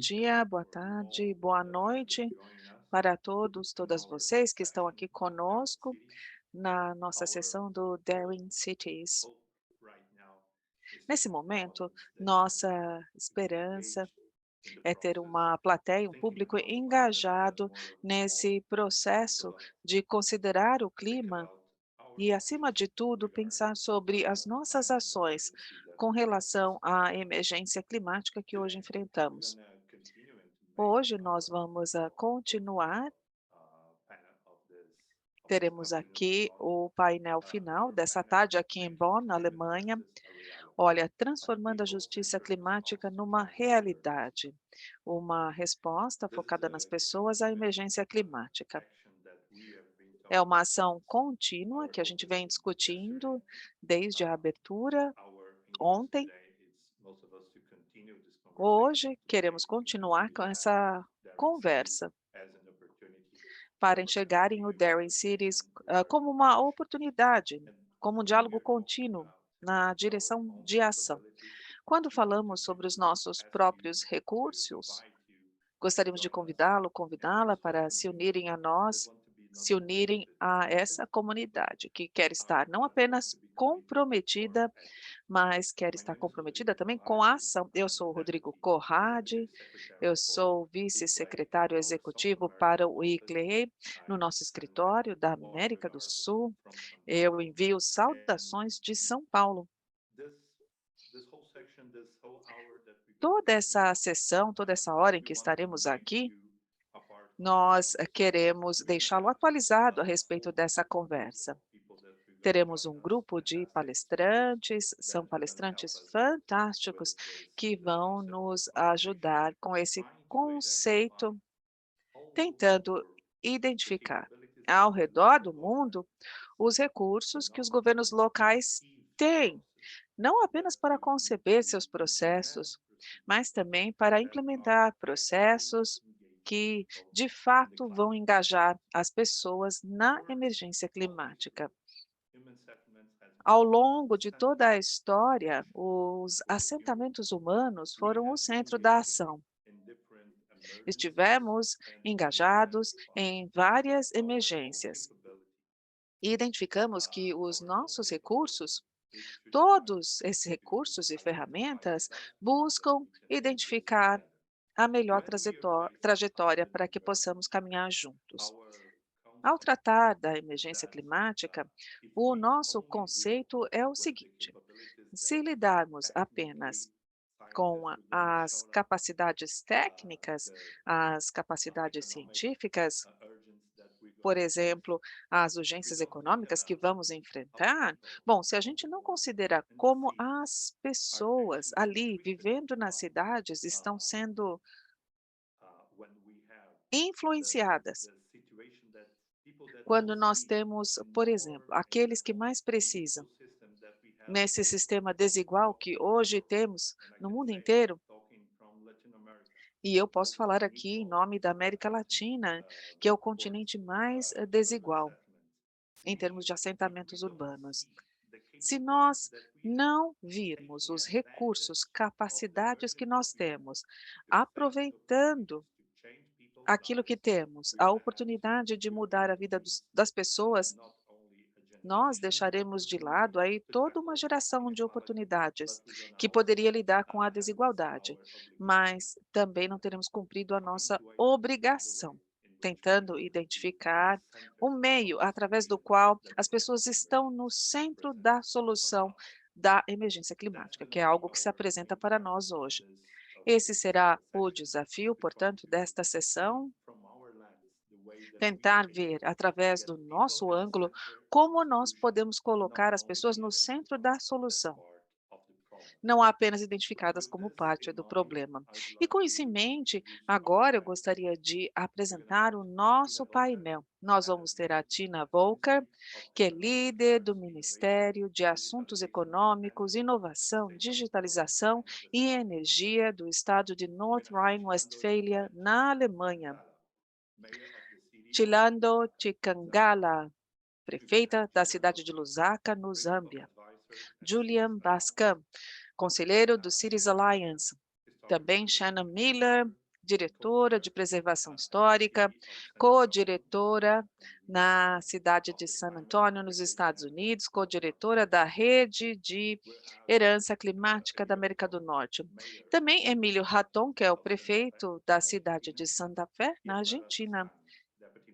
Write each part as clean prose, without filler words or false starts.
dia, boa tarde, boa noite para todos, todas vocês que estão aqui conosco na nossa sessão do Daring Cities. Nesse momento, nossa esperança é ter uma plateia, um público engajado nesse processo de considerar o clima e, acima de tudo, pensar sobre as nossas ações com relação à emergência climática que hoje enfrentamos. Hoje nós vamos continuar, teremos aqui o painel final dessa tarde aqui em Bonn, na Alemanha. Olha, transformando a justiça climática numa realidade, uma resposta focada nas pessoas à emergência climática. É uma ação contínua que a gente vem discutindo desde a abertura ontem. Hoje queremos continuar com essa conversa para enxergarem o Daring Cities como uma oportunidade, como um diálogo contínuo na direção de ação. Quando falamos sobre os nossos próprios recursos, gostaríamos de convidá-la para se unirem a nós, se unirem a essa comunidade que quer estar não apenas comprometida, mas quer estar comprometida também com a ação. Eu sou o Rodrigo Corradi, eu sou vice-secretário executivo para o ICLEI, no nosso escritório da América do Sul. Eu envio saudações de São Paulo. Toda essa sessão, toda essa hora em que estaremos aqui, nós queremos deixá-lo atualizado a respeito dessa conversa. Teremos um grupo de palestrantes, são palestrantes fantásticos que vão nos ajudar com esse conceito, tentando identificar ao redor do mundo os recursos que os governos locais têm, não apenas para conceber seus processos, mas também para implementar processos que, de fato, vão engajar as pessoas na emergência climática. Ao longo de toda a história, os assentamentos humanos foram o centro da ação. Estivemos engajados em várias emergências e identificamos que os nossos recursos, todos esses recursos e ferramentas, buscam identificar a melhor trajetória para que possamos caminhar juntos. Ao tratar da emergência climática, o nosso conceito é o seguinte: se lidarmos apenas com as capacidades técnicas, as capacidades científicas, por exemplo, as urgências econômicas que vamos enfrentar, bom, se a gente não considera como as pessoas ali vivendo nas cidades estão sendo influenciadas, quando nós temos, por exemplo, aqueles que mais precisam, nesse sistema desigual que hoje temos no mundo inteiro, e eu posso falar aqui em nome da América Latina, que é o continente mais desigual em termos de assentamentos urbanos. Se nós não virmos os recursos, capacidades que nós temos, aproveitando aquilo que temos, a oportunidade de mudar a vida das pessoas, nós deixaremos de lado aí toda uma geração de oportunidades que poderia lidar com a desigualdade, mas também não teremos cumprido a nossa obrigação, tentando identificar o meio através do qual as pessoas estão no centro da solução da emergência climática, que é algo que se apresenta para nós hoje. Esse será o desafio, portanto, desta sessão, tentar ver, através do nosso ângulo, como nós podemos colocar as pessoas no centro da solução, não apenas identificadas como parte do problema. E com isso em mente, agora eu gostaria de apresentar o nosso painel. Nós vamos ter a Tina Volker, que é líder do Ministério de Assuntos Econômicos, Inovação, Digitalização e Energia do estado de North Rhine-Westphalia, na Alemanha. Chilando Chikangala, prefeita da cidade de Lusaka, no Zâmbia. Julian Bascam, conselheiro do Cities Alliance. Também Shannon Miller, diretora de preservação histórica, co-diretora na cidade de San Antônio, nos Estados Unidos, co-diretora da Rede de Herança Climática da América do Norte. Também Emílio Raton, que é o prefeito da cidade de Santa Fé, na Argentina,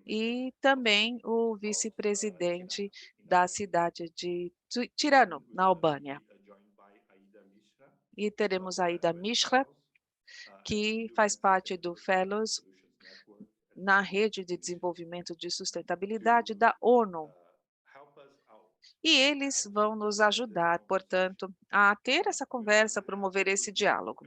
e também o vice-presidente da cidade de Tirano, na Albânia. E teremos a Ida Mishra, que faz parte do Fellows na Rede de Desenvolvimento de Sustentabilidade da ONU. E eles vão nos ajudar, portanto, a ter essa conversa, promover esse diálogo.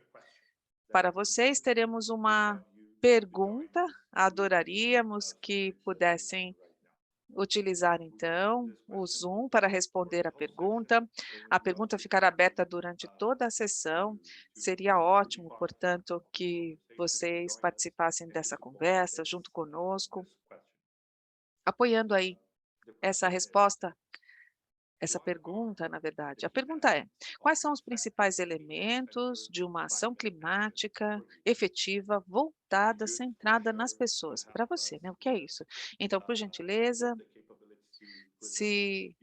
Para vocês, teremos uma pergunta, adoraríamos que pudessem utilizar, então, o Zoom para responder a pergunta. A pergunta ficará aberta durante toda a sessão. Seria ótimo, portanto, que vocês participassem dessa conversa junto conosco, apoiando aí essa resposta, essa pergunta, na verdade. A pergunta é: quais são os principais elementos de uma ação climática efetiva, voltada, centrada nas pessoas? Para você, né? O que é isso? Então, por gentileza, se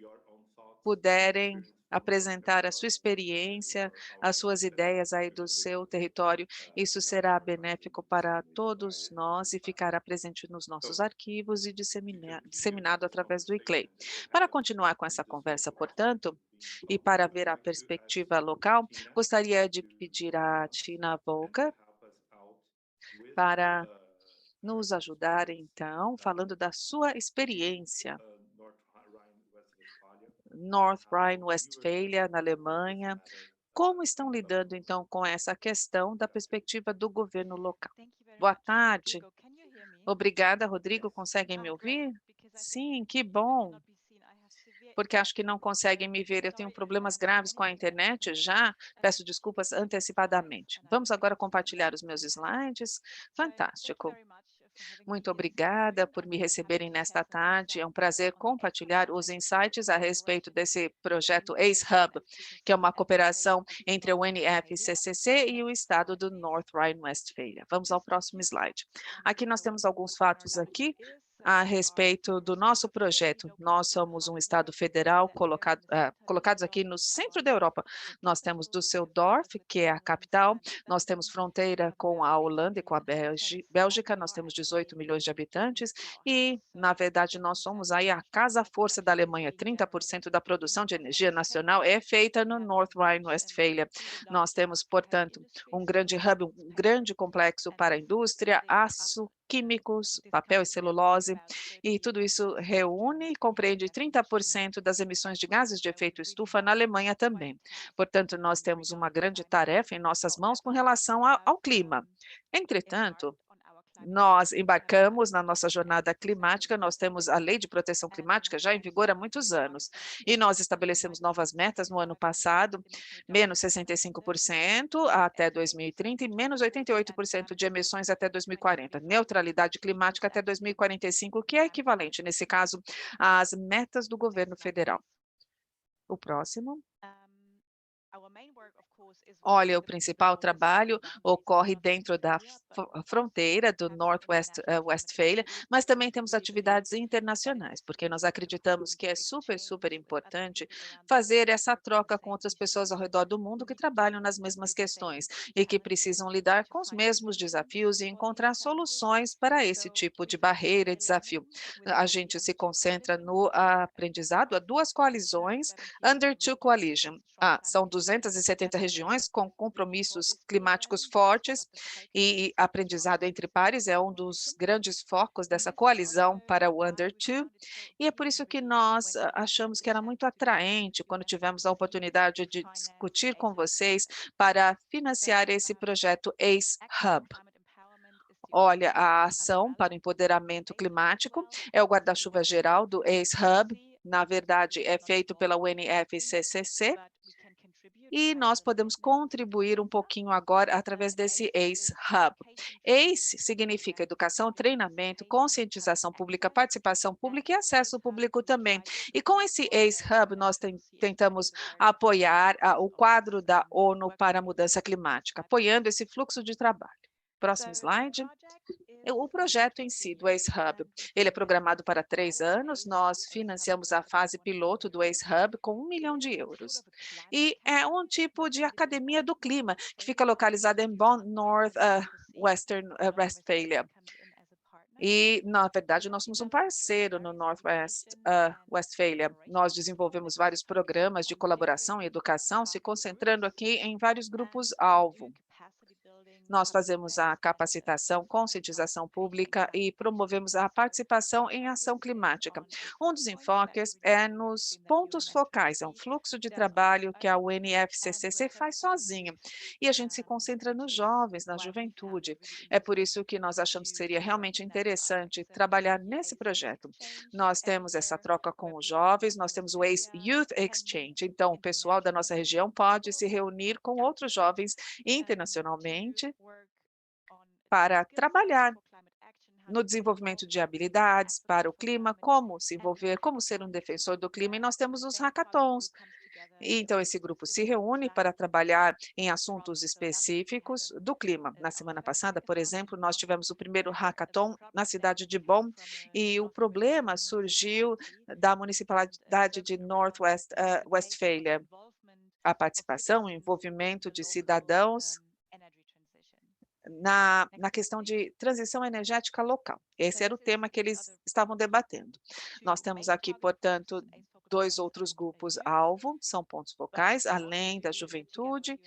puderem apresentar a sua experiência, as suas ideias aí do seu território, isso será benéfico para todos nós e ficará presente nos nossos arquivos e disseminado através do ICLEI. Para continuar com essa conversa, portanto, e para ver a perspectiva local, gostaria de pedir a Tina Volker para nos ajudar, então, falando da sua experiência. North Rhine-Westphalia, na Alemanha. Como estão lidando, então, com essa questão da perspectiva do governo local? Boa tarde. Obrigada, Rodrigo. Conseguem me ouvir? Sim, que bom. Porque acho que não conseguem me ver. Eu tenho problemas graves com a internet já. Peço desculpas antecipadamente. Vamos agora compartilhar os meus slides. Fantástico. Muito obrigada por me receberem nesta tarde. É um prazer compartilhar os insights a respeito desse projeto ACE Hub, que é uma cooperação entre a UNFCCC e o estado do North Rhine-Westphalia. Vamos ao próximo slide. Aqui nós temos alguns fatos aqui a respeito do nosso projeto. Nós somos um estado federal colocados aqui no centro da Europa. Nós temos Düsseldorf, que é a capital, nós temos fronteira com a Holanda e com a Bélgica, nós temos 18 milhões de habitantes e, na verdade, nós somos aí a casa-força da Alemanha. 30% da produção de energia nacional é feita no North Rhine-Westphalia. Nós temos, portanto, um grande hub, um grande complexo para a indústria, aço, químicos, papel e celulose, e tudo isso reúne e compreende 30% das emissões de gases de efeito estufa na Alemanha também. Portanto, nós temos uma grande tarefa em nossas mãos com relação ao clima. Entretanto, nós embarcamos na nossa jornada climática, nós temos a Lei de Proteção Climática já em vigor há muitos anos, e nós estabelecemos novas metas no ano passado, menos 65% até 2030 e menos 88% de emissões até 2040, neutralidade climática até 2045, que é equivalente, nesse caso, às metas do governo federal. O próximo. Olha, o principal trabalho ocorre dentro da fronteira do Westphalia, mas também temos atividades internacionais, porque nós acreditamos que é super importante fazer essa troca com outras pessoas ao redor do mundo que trabalham nas mesmas questões e que precisam lidar com os mesmos desafios e encontrar soluções para esse tipo de barreira e desafio. A gente se concentra no aprendizado a duas coalizões, Under Two Coalition. São 270 regiões com compromissos climáticos fortes e aprendizado entre pares é um dos grandes focos dessa coalizão para o Under Two, e é por isso que nós achamos que era muito atraente quando tivemos a oportunidade de discutir com vocês para financiar esse projeto ACE Hub. Olha, a ação para o empoderamento climático é o guarda-chuva geral do ACE Hub, na verdade é feito pela UNFCCC, e nós podemos contribuir um pouquinho agora através desse ACE Hub. ACE significa educação, treinamento, conscientização pública, participação pública e acesso público também. E com esse ACE Hub, nós tentamos apoiar o quadro da ONU para a mudança climática, apoiando esse fluxo de trabalho. Próximo slide. O projeto em si do ACE Hub, ele é programado para 3 anos, nós financiamos a fase piloto do ACE Hub com 1 milhão de euros. E é um tipo de academia do clima, que fica localizada em Bonn, Western Westphalia. E, na verdade, nós somos um parceiro no Westphalia. Nós desenvolvemos vários programas de colaboração e educação, se concentrando aqui em vários grupos-alvo. Nós fazemos a capacitação, conscientização pública e promovemos a participação em ação climática. Um dos enfoques é nos pontos focais, é um fluxo de trabalho que a UNFCCC faz sozinha. E a gente se concentra nos jovens, na juventude. É por isso que nós achamos que seria realmente interessante trabalhar nesse projeto. Nós temos essa troca com os jovens, nós temos o ACE Youth Exchange. Então, o pessoal da nossa região pode se reunir com outros jovens internacionalmente para trabalhar no desenvolvimento de habilidades para o clima, como se envolver, como ser um defensor do clima, e nós temos os hackathons. E, então, esse grupo se reúne para trabalhar em assuntos específicos do clima. Na semana passada, por exemplo, nós tivemos o primeiro hackathon na cidade de Bonn, e o problema surgiu da municipalidade de Westphalia. A participação, o envolvimento de cidadãos na questão de transição energética local. Esse era o tema que eles estavam debatendo. Nós temos aqui, portanto, 2 outros grupos-alvo, são pontos focais, além da juventude,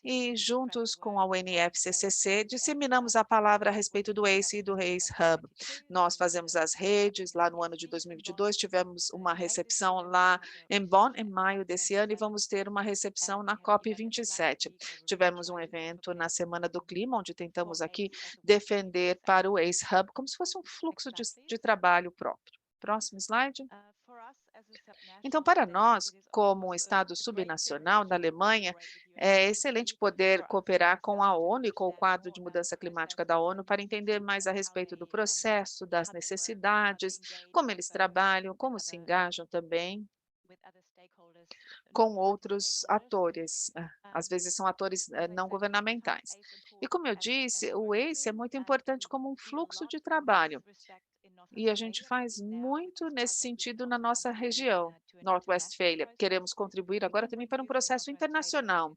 e juntos com a UNFCCC, disseminamos a palavra a respeito do ACE e do ACE Hub. Nós fazemos as redes, lá no ano de 2022, tivemos uma recepção lá em Bonn, em maio desse ano, e vamos ter uma recepção na COP27. Tivemos um evento na Semana do Clima, onde tentamos aqui defender para o ACE Hub, como se fosse um fluxo de trabalho próprio. Próximo slide. Então, para nós, como um Estado subnacional na Alemanha, é excelente poder cooperar com a ONU e com o quadro de mudança climática da ONU para entender mais a respeito do processo, das necessidades, como eles trabalham, como se engajam também com outros atores, às vezes são atores não governamentais. E como eu disse, o ACE é muito importante como um fluxo de trabalho. E a gente faz muito nesse sentido na nossa região, North Westphalia. Queremos contribuir agora também para um processo internacional.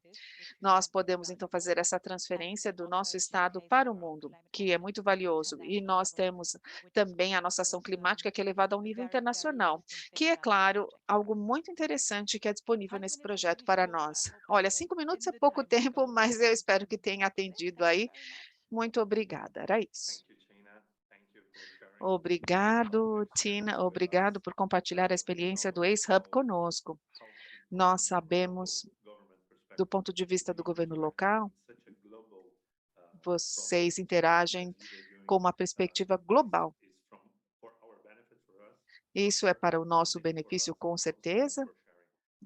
Nós podemos, então, fazer essa transferência do nosso estado para o mundo, que é muito valioso. E nós temos também a nossa ação climática, que é levada ao nível internacional, que é, claro, algo muito interessante que é disponível nesse projeto para nós. Olha, 5 minutos é pouco tempo, mas eu espero que tenha atendido aí. Muito obrigada, era isso. Obrigado, Tina. Obrigado por compartilhar a experiência do ACE Hub conosco. Nós sabemos, do ponto de vista do governo local, vocês interagem com uma perspectiva global. Isso é para o nosso benefício, com certeza.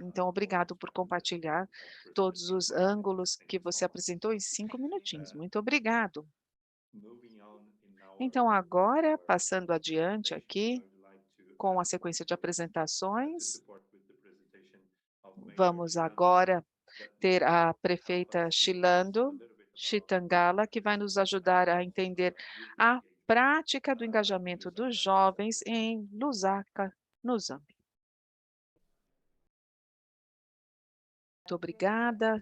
Então, obrigado por compartilhar todos os ângulos que você apresentou em 5 minutinhos. Muito obrigado. Então, agora, passando adiante aqui, com a sequência de apresentações, vamos agora ter a prefeita Shilando Chitangala, que vai nos ajudar a entender a prática do engajamento dos jovens em Lusaka, no Zâmbia. Muito obrigada.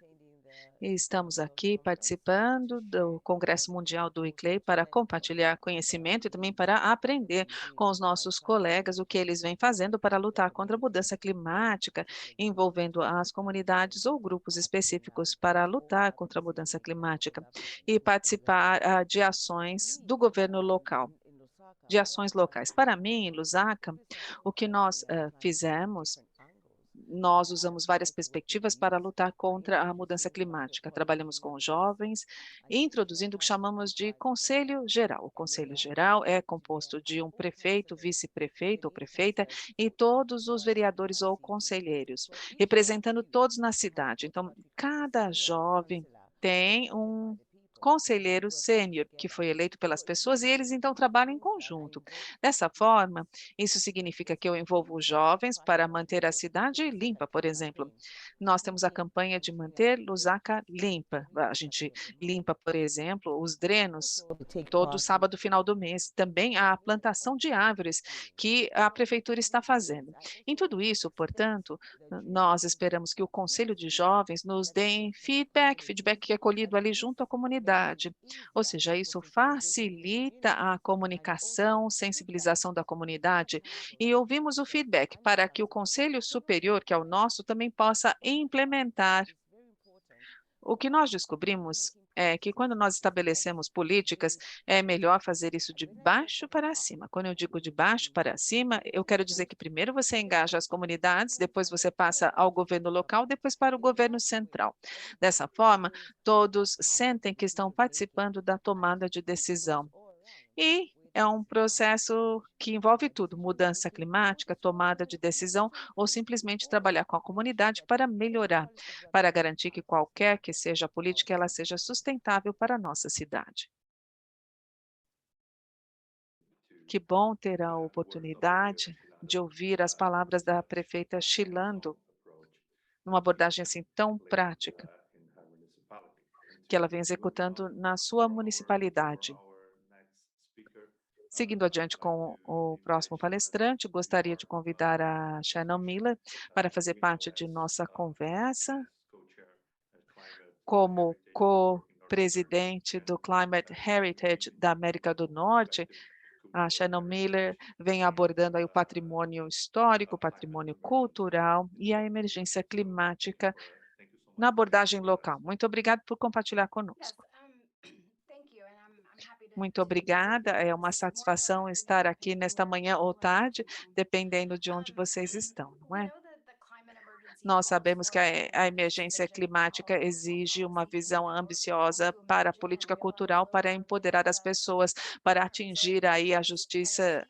Estamos aqui participando do Congresso Mundial do ICLEI para compartilhar conhecimento e também para aprender com os nossos colegas o que eles vêm fazendo para lutar contra a mudança climática, envolvendo as comunidades ou grupos específicos para lutar contra a mudança climática e participar de ações do governo local, de ações locais. Para mim, em Lusaka, o que nós fizemos, nós usamos várias perspectivas para lutar contra a mudança climática. Trabalhamos com os jovens, introduzindo o que chamamos de Conselho Geral. O Conselho Geral é composto de um prefeito, vice-prefeito ou prefeita e todos os vereadores ou conselheiros, representando todos na cidade. Então, cada jovem tem um conselheiro sênior, que foi eleito pelas pessoas, e eles então trabalham em conjunto. Dessa forma, isso significa que eu envolvo os jovens para manter a cidade limpa, por exemplo. Nós temos a campanha de manter Lusaka limpa. A gente limpa, por exemplo, os drenos todo sábado, final do mês. Também a plantação de árvores que a prefeitura está fazendo. Em tudo isso, portanto, nós esperamos que o Conselho de Jovens nos dê feedback que é colhido ali junto à comunidade. Ou seja, isso facilita a comunicação, sensibilização da comunidade e ouvimos o feedback para que o Conselho Superior, que é o nosso, também possa implementar. O que nós descobrimos é que quando nós estabelecemos políticas, é melhor fazer isso de baixo para cima. Quando eu digo de baixo para cima, eu quero dizer que primeiro você engaja as comunidades, depois você passa ao governo local, depois para o governo central. Dessa forma, todos sentem que estão participando da tomada de decisão. E é um processo que envolve tudo: mudança climática, tomada de decisão ou simplesmente trabalhar com a comunidade para melhorar, para garantir que qualquer que seja a política, ela seja sustentável para a nossa cidade. Que bom ter a oportunidade de ouvir as palavras da prefeita Chilando, numa abordagem assim tão prática, que ela vem executando na sua municipalidade. Seguindo adiante com o próximo palestrante, gostaria de convidar a Shannon Miller para fazer parte de nossa conversa como co-presidente do Climate Heritage da América do Norte. A Shannon Miller vem abordando aí o patrimônio histórico, o patrimônio cultural e a emergência climática na abordagem local. Muito obrigada por compartilhar conosco. Muito obrigada, é uma satisfação estar aqui nesta manhã ou tarde, dependendo de onde vocês estão, não é? Nós sabemos que a emergência climática exige uma visão ambiciosa para a política cultural, para empoderar as pessoas, para atingir aí a justiça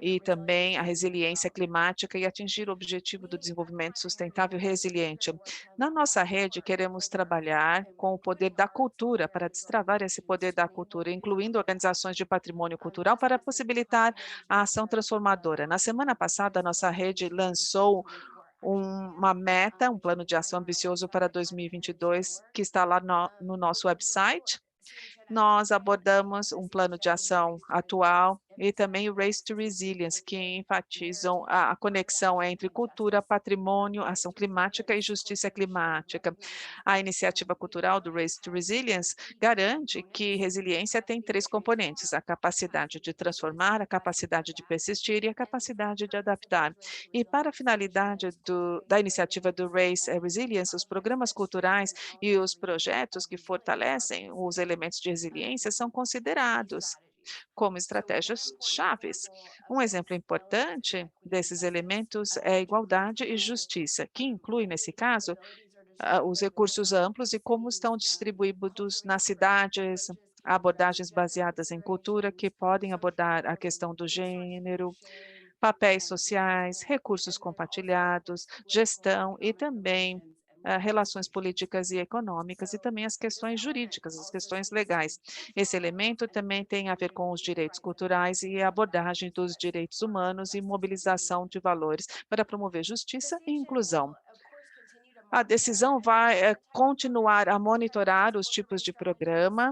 e também a resiliência climática e atingir o objetivo do desenvolvimento sustentável e resiliente. Na nossa rede, queremos trabalhar com o poder da cultura para destravar esse poder da cultura, incluindo organizações de patrimônio cultural para possibilitar a ação transformadora. Na semana passada, a nossa rede lançou uma meta, um plano de ação ambicioso para 2022, que está lá no nosso website. Nós abordamos um plano de ação atual e também o Race to Resilience, que enfatizam a conexão entre cultura, patrimônio, ação climática e justiça climática. A iniciativa cultural do Race to Resilience garante que resiliência tem três componentes: a capacidade de transformar, a capacidade de persistir e a capacidade de adaptar. E para a finalidade da iniciativa do Race Resilience, os programas culturais e os projetos que fortalecem os elementos de resiliência são considerados como estratégias chaves. Um exemplo importante desses elementos é a igualdade e justiça, que inclui, nesse caso, os recursos amplos e como estão distribuídos nas cidades, abordagens baseadas em cultura que podem abordar a questão do gênero, papéis sociais, recursos compartilhados, gestão e também relações políticas e econômicas e também as questões jurídicas, as questões legais. Esse elemento também tem a ver com os direitos culturais e a abordagem dos direitos humanos e mobilização de valores para promover justiça e inclusão. A decisão vai continuar a monitorar os tipos de programa,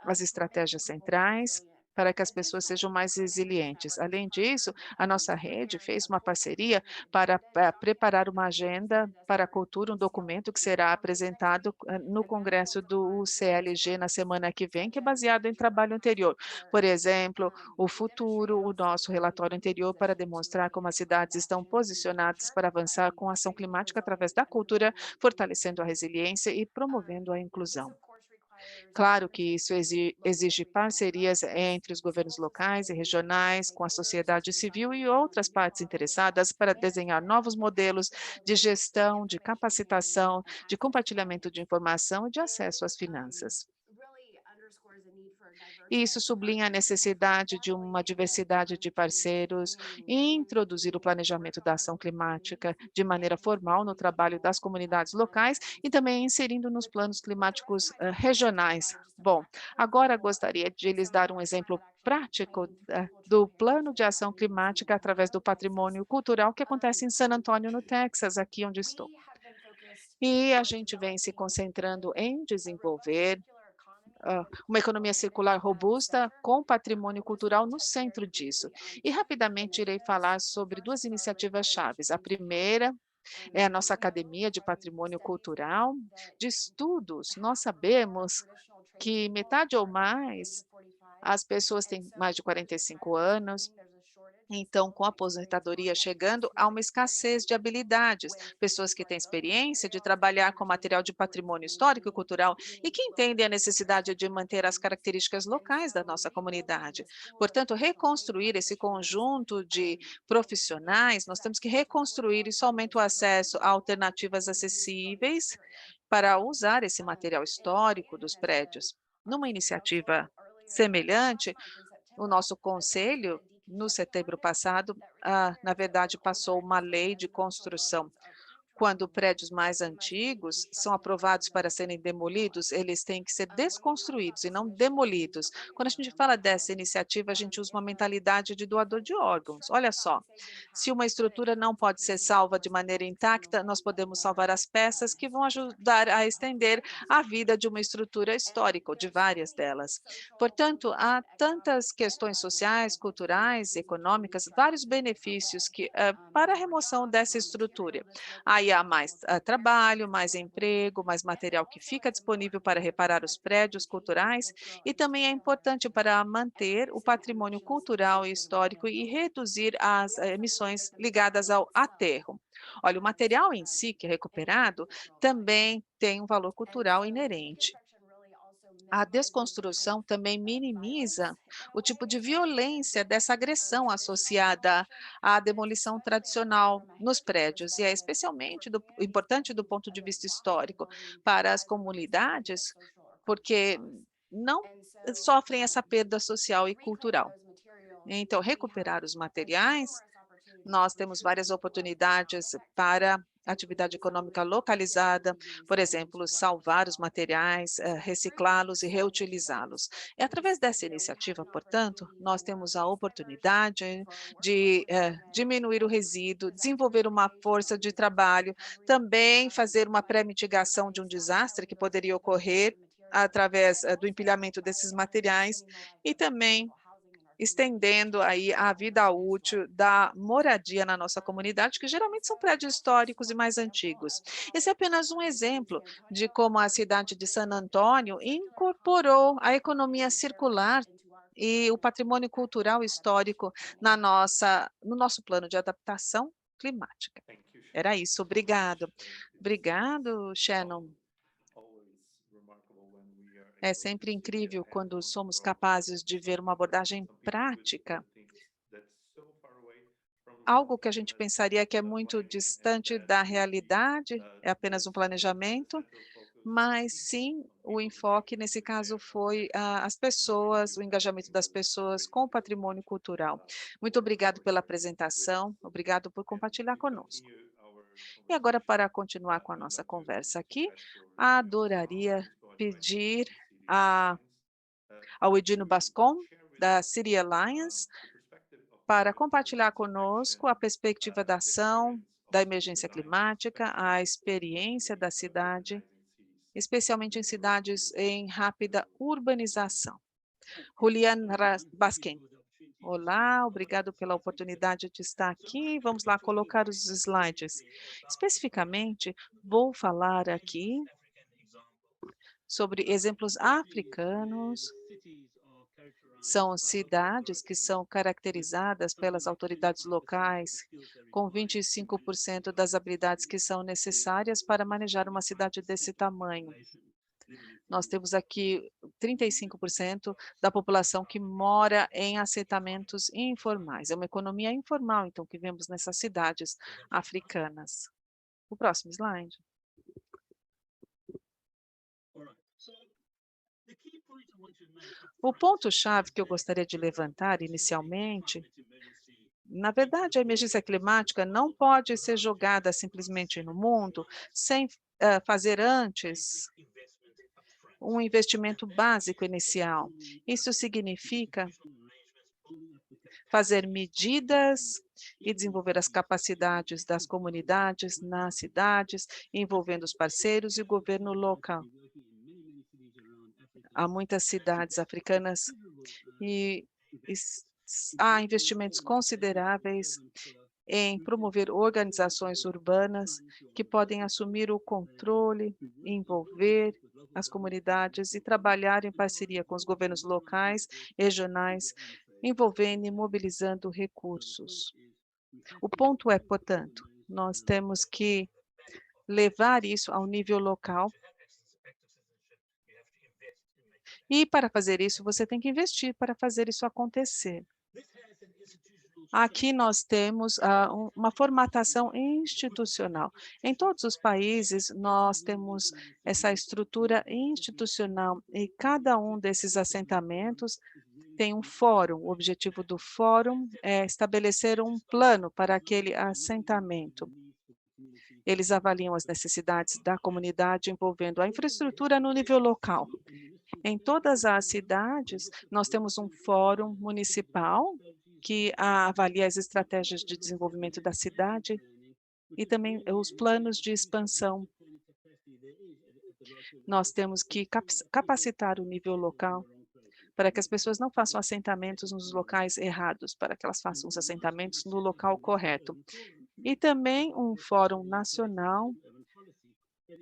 as estratégias centrais, para que as pessoas sejam mais resilientes. Além disso, a nossa rede fez uma parceria para preparar uma agenda para a cultura, um documento que será apresentado no congresso do CLG na semana que vem, que é baseado em trabalho anterior. Por exemplo, o futuro, o nosso relatório anterior para demonstrar como as cidades estão posicionadas para avançar com a ação climática através da cultura, fortalecendo a resiliência e promovendo a inclusão. Claro que isso exige parcerias entre os governos locais e regionais, com a sociedade civil e outras partes interessadas para desenhar novos modelos de gestão, de capacitação, de compartilhamento de informação e de acesso às finanças. E isso sublinha a necessidade de uma diversidade de parceiros e introduzir o planejamento da ação climática de maneira formal no trabalho das comunidades locais e também inserindo nos planos climáticos regionais. Bom, agora gostaria de lhes dar um exemplo prático do plano de ação climática através do patrimônio cultural que acontece em San Antônio, no Texas, aqui onde estou. E a gente vem se concentrando em desenvolver uma economia circular robusta com patrimônio cultural no centro disso. E rapidamente irei falar sobre duas iniciativas chaves. A primeira é a nossa Academia de Patrimônio Cultural de Estudos. Nós sabemos que metade ou mais as pessoas têm mais de 45 anos, então, com a aposentadoria chegando, há uma escassez de habilidades, pessoas que têm experiência de trabalhar com material de patrimônio histórico e cultural e que entendem a necessidade de manter as características locais da nossa comunidade. Portanto, reconstruir esse conjunto de profissionais, nós temos que reconstruir isso aumenta o acesso a alternativas acessíveis para usar esse material histórico dos prédios. Numa iniciativa semelhante, o nosso conselho, no setembro passado, na verdade, passou uma lei de construção. Quando prédios mais antigos são aprovados para serem demolidos, eles têm que ser desconstruídos e não demolidos. Quando a gente fala dessa iniciativa, a gente usa uma mentalidade de doador de órgãos. Olha só, se uma estrutura não pode ser salva de maneira intacta, nós podemos salvar as peças que vão ajudar a estender a vida de uma estrutura histórica, ou de várias delas. Portanto, há tantas questões sociais, culturais, econômicas, vários benefícios para a remoção dessa estrutura. Aí há mais trabalho, mais emprego, mais material que fica disponível para reparar os prédios culturais e também é importante para manter o patrimônio cultural e histórico e reduzir as emissões ligadas ao aterro. Olha, o material em si, que é recuperado, também tem um valor cultural inerente. A desconstrução também minimiza o tipo de violência dessa agressão associada à demolição tradicional nos prédios, e é especialmente importante do ponto de vista histórico para as comunidades, porque não sofrem essa perda social e cultural. Então, recuperar os materiais nós temos várias oportunidades para atividade econômica localizada, por exemplo, salvar os materiais, reciclá-los e reutilizá-los. É através dessa iniciativa, portanto, nós temos a oportunidade de diminuir o resíduo, desenvolver uma força de trabalho, também fazer uma pré-mitigação de um desastre que poderia ocorrer através do empilhamento desses materiais e também estendendo aí a vida útil da moradia na nossa comunidade, que geralmente são prédios históricos e mais antigos. Esse é apenas um exemplo de como a cidade de San Antônio incorporou a economia circular e o patrimônio cultural histórico no nosso plano de adaptação climática. Era isso, obrigado. Obrigado, Shannon. É sempre incrível quando somos capazes de ver uma abordagem prática, algo que a gente pensaria que é muito distante da realidade, é apenas um planejamento, mas sim, o enfoque nesse caso foi as pessoas, o engajamento das pessoas com o patrimônio cultural. Muito obrigado pela apresentação, obrigado por compartilhar conosco. E agora, para continuar com a nossa conversa aqui, adoraria pedir ao Edino Bascom, da City Alliance, para compartilhar conosco a perspectiva da ação da emergência climática, a experiência da cidade, especialmente em cidades em rápida urbanização. Julian Basquem. Olá, obrigado pela oportunidade de estar aqui. Vamos lá colocar os slides. Especificamente, vou falar aqui sobre exemplos africanos. São cidades que são caracterizadas pelas autoridades locais, com 25% das habilidades que são necessárias para manejar uma cidade desse tamanho. Nós temos aqui 35% da população que mora em assentamentos informais. É uma economia informal, então, que vemos nessas cidades africanas. O próximo slide. O ponto-chave que eu gostaria de levantar inicialmente, na verdade, a emergência climática não pode ser jogada simplesmente no mundo sem fazer antes um investimento básico inicial. Isso significa fazer medidas e desenvolver as capacidades das comunidades nas cidades, envolvendo os parceiros e o governo local. Há muitas cidades africanas e há investimentos consideráveis em promover organizações urbanas que podem assumir o controle, envolver as comunidades e trabalhar em parceria com os governos locais, regionais, envolvendo e mobilizando recursos. O ponto é, portanto, nós temos que levar isso ao nível local e, para fazer isso, você tem que investir para fazer isso acontecer. Aqui nós temos uma formatação institucional. Em todos os países, nós temos essa estrutura institucional e cada um desses assentamentos tem um fórum. O objetivo do fórum é estabelecer um plano para aquele assentamento. Eles avaliam as necessidades da comunidade envolvendo a infraestrutura no nível local. Em todas as cidades, nós temos um fórum municipal que avalia as estratégias de desenvolvimento da cidade e também os planos de expansão. Nós temos que capacitar o nível local para que as pessoas não façam assentamentos nos locais errados, para que elas façam os assentamentos no local correto. E também um fórum nacional,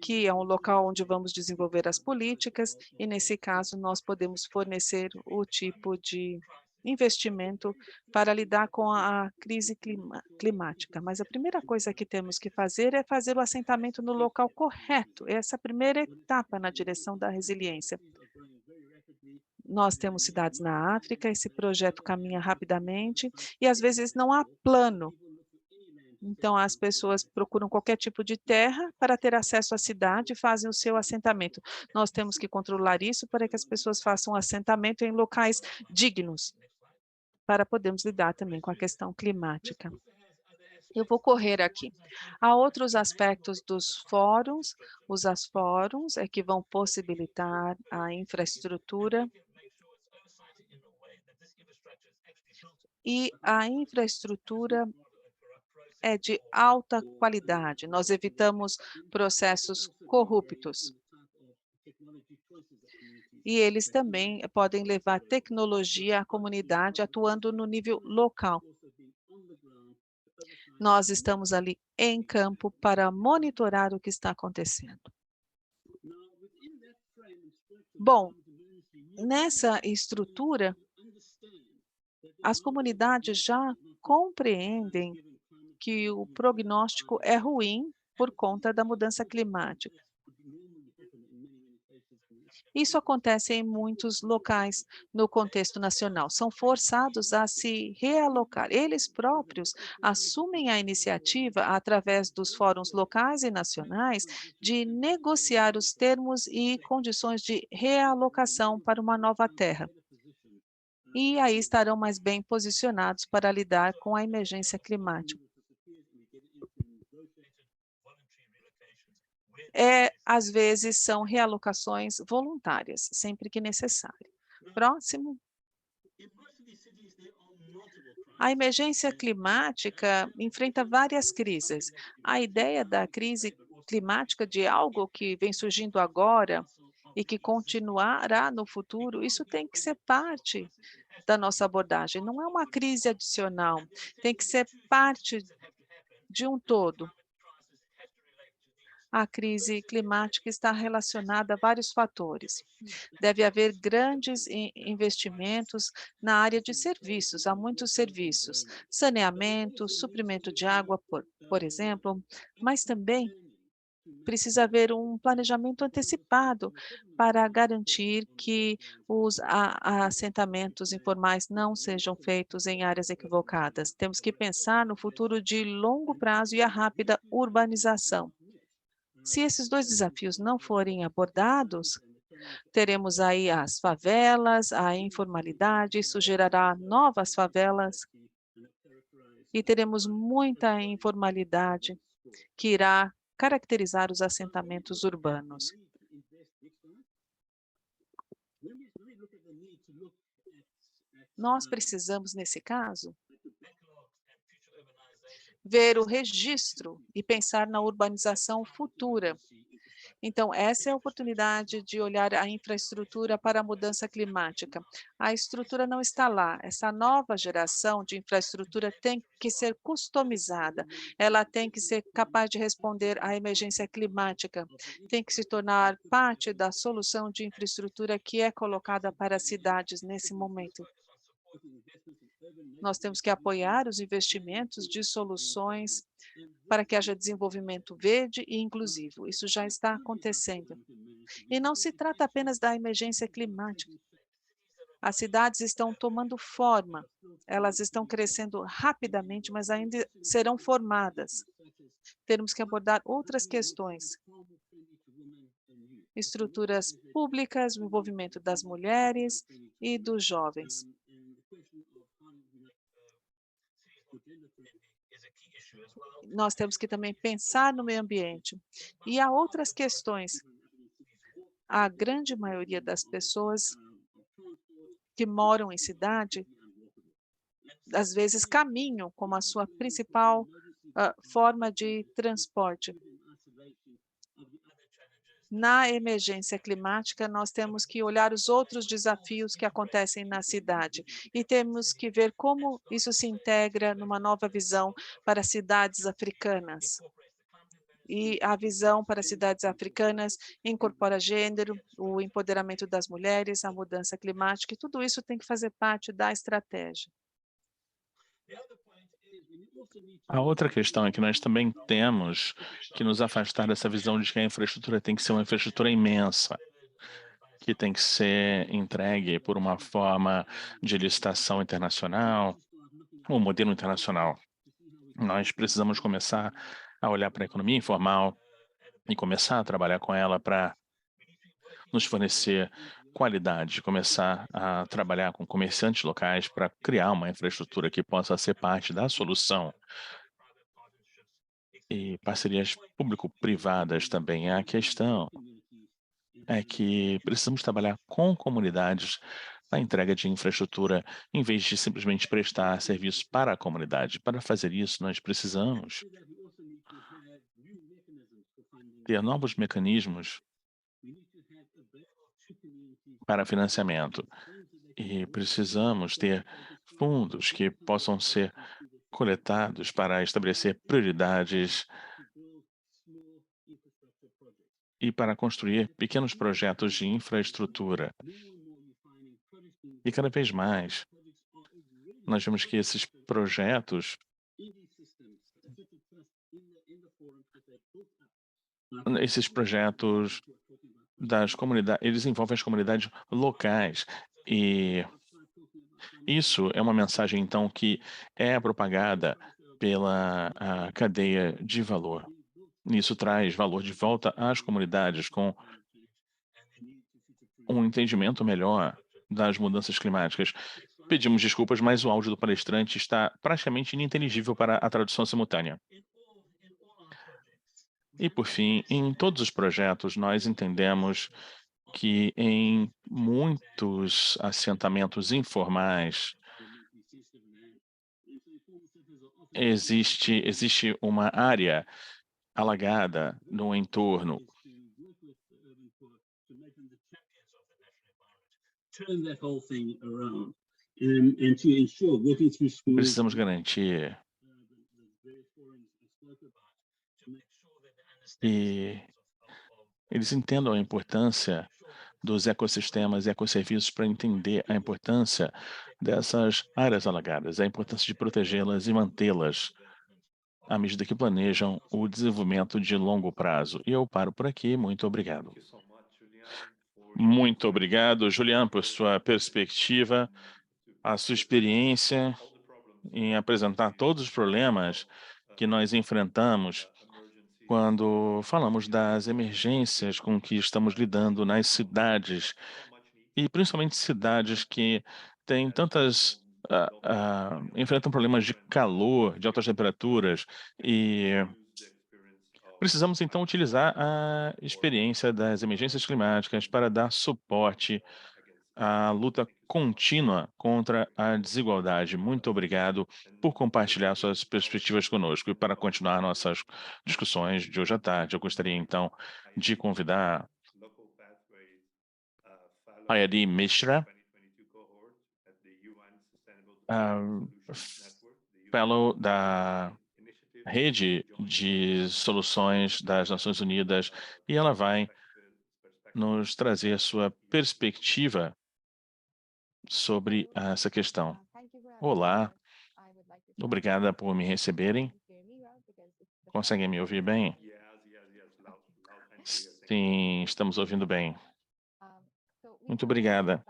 que é um local onde vamos desenvolver as políticas, e nesse caso nós podemos fornecer o tipo de investimento para lidar com a crise climática. Mas a primeira coisa que temos que fazer é fazer o assentamento no local correto. Essa é a primeira etapa na direção da resiliência. Nós temos cidades na África, esse projeto caminha rapidamente e às vezes não há plano. Então, as pessoas procuram qualquer tipo de terra para ter acesso à cidade e fazem o seu assentamento. Nós temos que controlar isso para que as pessoas façam assentamento em locais dignos, para podermos lidar também com a questão climática. Eu vou correr aqui. Há outros aspectos dos fóruns. Os fóruns é que vão possibilitar a infraestrutura e a infraestrutura é de alta qualidade. Nós evitamos processos corruptos. E eles também podem levar tecnologia à comunidade atuando no nível local. Nós estamos ali em campo para monitorar o que está acontecendo. Bom, nessa estrutura, as comunidades já compreendem que o prognóstico é ruim por conta da mudança climática. Isso acontece em muitos locais no contexto nacional. São forçados a se realocar. Eles próprios assumem a iniciativa, através dos fóruns locais e nacionais, de negociar os termos e condições de realocação para uma nova terra. E aí estarão mais bem posicionados para lidar com a emergência climática. Às vezes, são realocações voluntárias, sempre que necessário. Próximo. A emergência climática enfrenta várias crises. A ideia da crise climática de algo que vem surgindo agora e que continuará no futuro, isso tem que ser parte da nossa abordagem. Não é uma crise adicional, tem que ser parte de um todo. A crise climática está relacionada a vários fatores. Deve haver grandes investimentos na área de serviços, há muitos serviços, saneamento, suprimento de água, por exemplo, mas também precisa haver um planejamento antecipado para garantir que os assentamentos informais não sejam feitos em áreas equivocadas. Temos que pensar no futuro de longo prazo e a rápida urbanização. Se esses dois desafios não forem abordados, Teremos aí as favelas, a informalidade, isso gerará novas favelas e teremos muita informalidade que irá caracterizar os assentamentos urbanos. Nós precisamos, nesse caso, ver o registro e pensar na urbanização futura. Então, essa é a oportunidade de olhar a infraestrutura para a mudança climática. A estrutura não está lá. Essa nova geração de infraestrutura tem que ser customizada. Ela tem que ser capaz de responder à emergência climática. Tem que se tornar parte da solução de infraestrutura que é colocada para as cidades nesse momento. Nós temos que apoiar os investimentos de soluções para que haja desenvolvimento verde e inclusivo. Isso já está acontecendo. E não se trata apenas da emergência climática. As cidades estão tomando forma, elas estão crescendo rapidamente, mas ainda serão formadas. Temos que abordar outras questões, estruturas públicas, o envolvimento das mulheres e dos jovens. Nós temos que também pensar no meio ambiente. E há outras questões. A grande maioria das pessoas que moram em cidade, às vezes caminham como a sua principal forma de transporte. Na emergência climática, nós temos que olhar os outros desafios que acontecem na cidade e temos que ver como isso se integra numa nova visão para cidades africanas. E a visão para cidades africanas incorpora gênero, o empoderamento das mulheres, a mudança climática, e tudo isso tem que fazer parte da estratégia. A outra questão é que nós também temos que nos afastar dessa visão de que a infraestrutura tem que ser uma infraestrutura imensa, que tem que ser entregue por uma forma de licitação internacional, ou modelo internacional. Nós precisamos começar a olhar para a economia informal e começar a trabalhar com ela para nos fornecer qualidade, começar a trabalhar com comerciantes locais para criar uma infraestrutura que possa ser parte da solução. E parcerias público-privadas também. A questão é que precisamos trabalhar com comunidades na entrega de infraestrutura, em vez de simplesmente prestar serviço para a comunidade. Para fazer isso, nós precisamos ter novos mecanismos para financiamento e precisamos ter fundos que possam ser coletados para estabelecer prioridades e para construir pequenos projetos de infraestrutura. E cada vez mais, nós vemos que esses projetos das comunidades, eles envolvem as comunidades locais. E isso é uma mensagem, então, que é propagada pela cadeia de valor. Isso traz valor de volta às comunidades com um entendimento melhor das mudanças climáticas. Pedimos desculpas, mas o áudio do palestrante está praticamente ininteligível para a tradução simultânea. E, por fim, em todos os projetos, nós entendemos que em muitos assentamentos informais existe uma área alagada no entorno. Precisamos garantir que eles entendam a importância dos ecossistemas e ecoserviços para entender a importância dessas áreas alagadas, a importância de protegê-las e mantê-las à medida que planejam o desenvolvimento de longo prazo. E eu paro por aqui. Muito obrigado. Muito obrigado, Julian, por sua perspectiva, a sua experiência em apresentar todos os problemas que nós enfrentamos quando falamos das emergências com que estamos lidando nas cidades, e principalmente cidades que têm tantas enfrentam problemas de calor, de altas temperaturas, e precisamos então utilizar a experiência das emergências climáticas para dar suporte à luta contínua contra a desigualdade. Muito obrigado por compartilhar suas perspectivas conosco. E para continuar nossas discussões de hoje à tarde, eu gostaria então de convidar Hayati Mishra, ah, fellow da Rede de Soluções das Nações Unidas, e ela vai nos trazer a sua perspectiva sobre essa questão. Olá, obrigada por me receberem. Conseguem me ouvir bem? Sim, estamos ouvindo bem. Muito obrigada.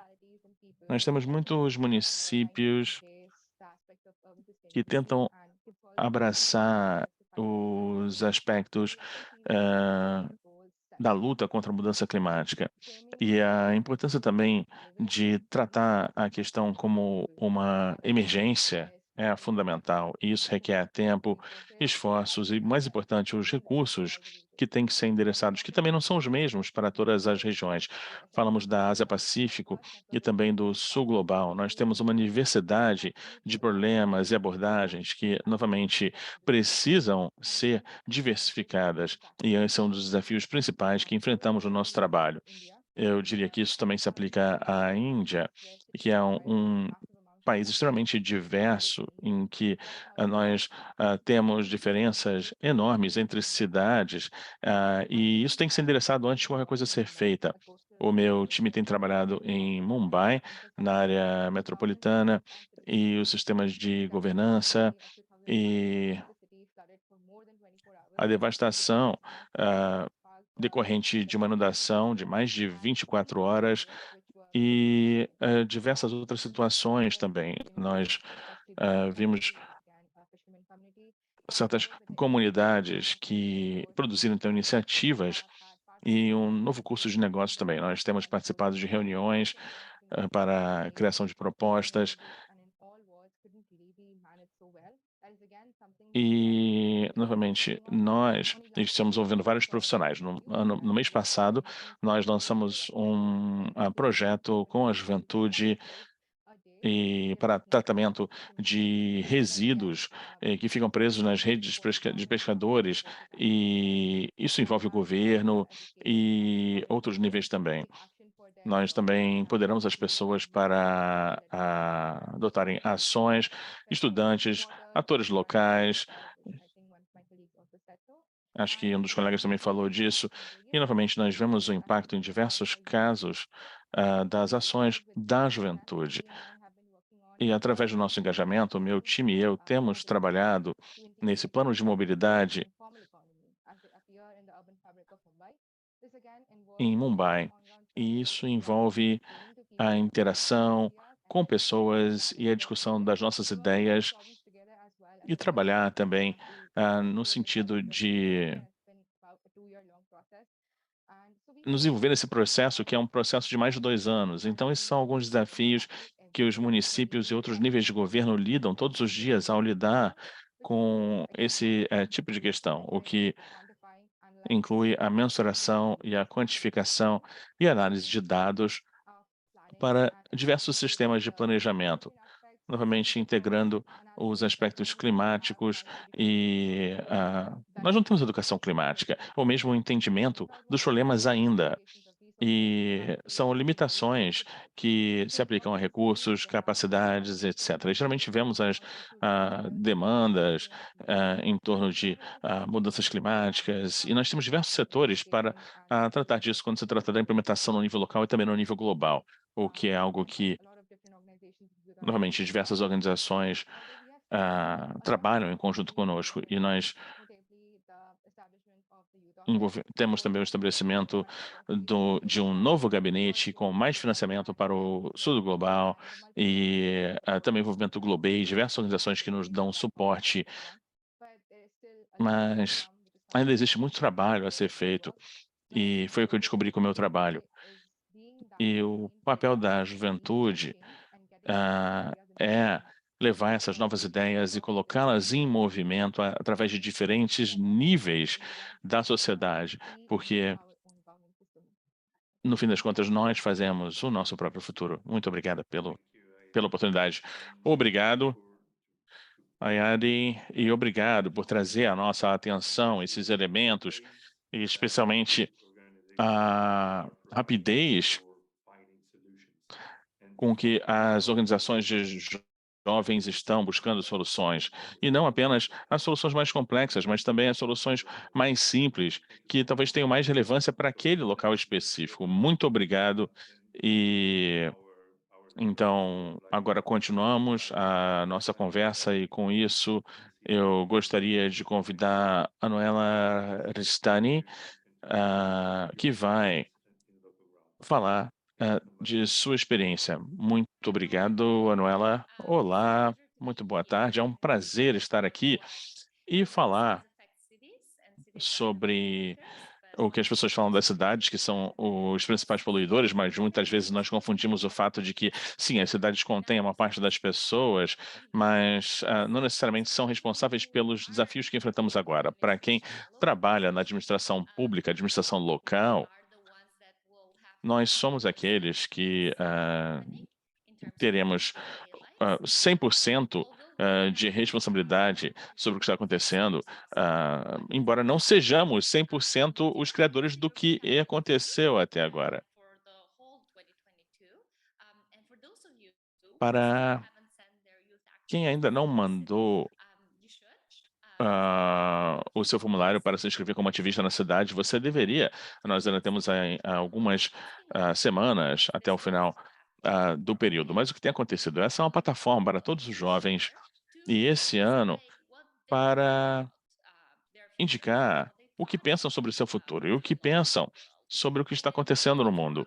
Nós temos muitos municípios que tentam abraçar os aspectos da luta contra a mudança climática e a importância também de tratar a questão como uma emergência é fundamental. E isso requer tempo, esforços e, mais importante, os recursos que têm que ser endereçados, que também não são os mesmos para todas as regiões. Falamos da Ásia-Pacífico e também do Sul Global. Nós temos uma diversidade de problemas e abordagens que, novamente, precisam ser diversificadas, e esse é um dos desafios principais que enfrentamos no nosso trabalho. Eu diria que isso também se aplica à Índia, que é um país extremamente diverso, em que nós temos diferenças enormes entre cidades, e isso tem que ser endereçado antes de qualquer coisa ser feita. O meu time tem trabalhado em Mumbai, na área metropolitana, e os sistemas de governança, e a devastação decorrente de uma inundação de mais de 24 horas e diversas outras situações também. Nós vimos certas comunidades que produziram então iniciativas e um novo curso de negócios também. Nós temos participado de reuniões para a criação de propostas e, novamente, nós estamos ouvindo vários profissionais. No mês passado, nós lançamos um projeto com a juventude e para tratamento de resíduos que ficam presos nas redes de pescadores, e isso envolve o governo e outros níveis também. Nós também empoderamos as pessoas para adotarem ações, estudantes, atores locais. Acho que um dos colegas também falou disso. E, novamente, nós vemos o impacto em diversos casos das ações da juventude. E, através do nosso engajamento, o meu time e eu temos trabalhado nesse plano de mobilidade em Mumbai. E isso envolve a interação com pessoas e a discussão das nossas ideias e trabalhar também no sentido de nos envolver nesse processo, que é um processo de mais de 2 anos. Então, esses são alguns desafios que os municípios e outros níveis de governo lidam todos os dias ao lidar com esse tipo de questão, o que inclui a mensuração e a quantificação e análise de dados para diversos sistemas de planejamento, novamente integrando os aspectos climáticos e nós não temos educação climática, ou mesmo o entendimento dos problemas ainda. E são limitações que se aplicam a recursos, capacidades, etc. E geralmente vemos as demandas em torno de mudanças climáticas, e nós temos diversos setores para tratar disso quando se trata da implementação no nível local e também no nível global, o que é algo que, novamente, diversas organizações trabalham em conjunto conosco, e nós temos também o estabelecimento de um novo gabinete com mais financiamento para o sul global e também envolvimento Global, diversas organizações que nos dão suporte, mas ainda existe muito trabalho a ser feito, e foi o que eu descobri com o meu trabalho. E o papel da juventude, é levar essas novas ideias e colocá-las em movimento através de diferentes níveis da sociedade, porque, no fim das contas, nós fazemos o nosso próprio futuro. Muito obrigada pela oportunidade. Obrigado, Ayadi, e obrigado por trazer à nossa atenção esses elementos, e especialmente a rapidez com que as organizações de jovens estão buscando soluções, e não apenas as soluções mais complexas, mas também as soluções mais simples, que talvez tenham mais relevância para aquele local específico. Muito obrigado, e então agora continuamos a nossa conversa, e com isso eu gostaria de convidar a Noela Ristani, que vai falar de sua experiência. Muito obrigado, Anuela. Olá, muito boa tarde. É um prazer estar aqui e falar sobre o que as pessoas falam das cidades, que são os principais poluidores, mas muitas vezes nós confundimos o fato de que, sim, as cidades contêm uma parte das pessoas, mas não necessariamente são responsáveis pelos desafios que enfrentamos agora. Para quem trabalha na administração pública, administração local, nós somos aqueles que teremos 100% de responsabilidade sobre o que está acontecendo, embora não sejamos 100% os criadores do que aconteceu até agora. Para quem ainda não mandou o seu formulário para se inscrever como ativista na cidade, você deveria. Nós ainda temos algumas semanas até o final do período. Mas o que tem acontecido? Essa é uma plataforma para todos os jovens, e esse ano, para indicar o que pensam sobre o seu futuro e o que pensam sobre o que está acontecendo no mundo.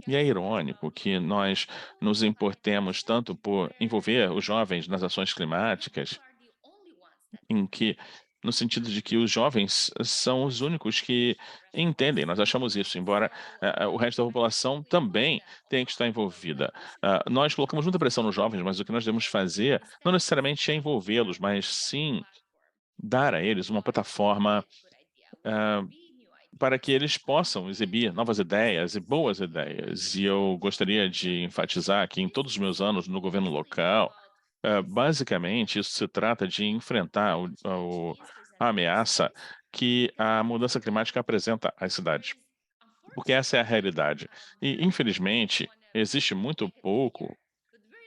E é irônico que nós nos importemos tanto por envolver os jovens nas ações climáticas, em que, no sentido de que os jovens são os únicos que entendem, nós achamos isso, embora o resto da população também tenha que estar envolvida. Nós colocamos muita pressão nos jovens, mas o que nós devemos fazer não necessariamente é envolvê-los, mas sim dar a eles uma plataforma para que eles possam exibir novas ideias e boas ideias. E eu gostaria de enfatizar que em todos os meus anos no governo local, basicamente isso se trata de enfrentar a ameaça que a mudança climática apresenta às cidades, porque essa é a realidade. E, infelizmente, existe muito pouco,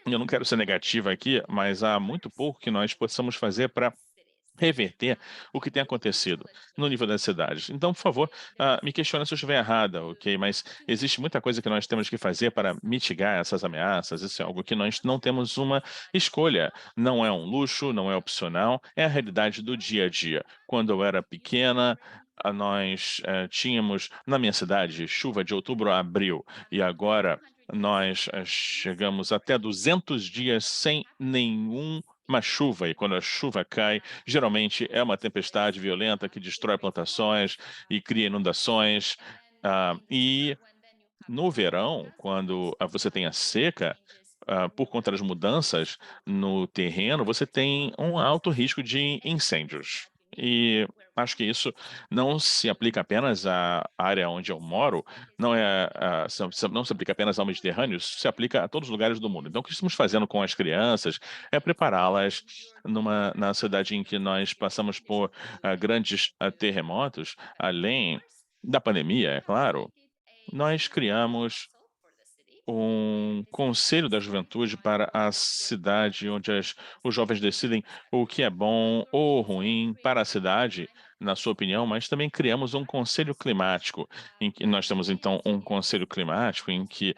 eu não quero ser negativa aqui, mas há muito pouco que nós possamos fazer para reverter o que tem acontecido no nível das cidades. Então, por favor, me questione se eu estiver errada, ok? Mas existe muita coisa que nós temos que fazer para mitigar essas ameaças. Isso é algo que nós não temos uma escolha. Não é um luxo, não é opcional, é a realidade do dia a dia. Quando eu era pequena, nós tínhamos, na minha cidade, chuva de outubro a abril, e agora nós chegamos até 200 dias sem nenhuma chuva, e quando a chuva cai, geralmente é uma tempestade violenta que destrói plantações e cria inundações. E no verão, quando você tem a seca, por conta das mudanças no terreno, você tem um alto risco de incêndios. E acho que isso não se aplica apenas à área onde eu moro, não se aplica apenas ao Mediterrâneo, isso se aplica a todos os lugares do mundo. Então, o que estamos fazendo com as crianças é prepará-las na cidade em que nós passamos por grandes terremotos, além da pandemia, é claro. Nós criamos um conselho da juventude para a cidade, onde os jovens decidem o que é bom ou ruim para a cidade, na sua opinião, mas também criamos um conselho climático, em que nós temos então um conselho climático em que,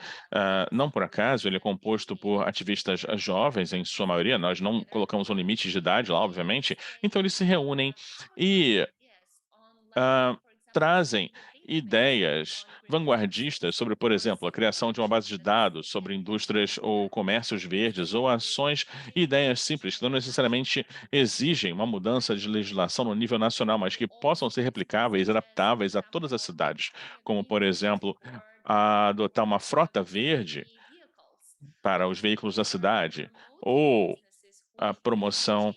não por acaso, ele é composto por ativistas jovens, em sua maioria, nós não colocamos um limite de idade lá, obviamente, então eles se reúnem e trazem ideias vanguardistas sobre, por exemplo, a criação de uma base de dados sobre indústrias ou comércios verdes, ou ações e ideias simples que não necessariamente exigem uma mudança de legislação no nível nacional, mas que possam ser replicáveis, adaptáveis a todas as cidades, como, por exemplo, adotar uma frota verde para os veículos da cidade, ou a promoção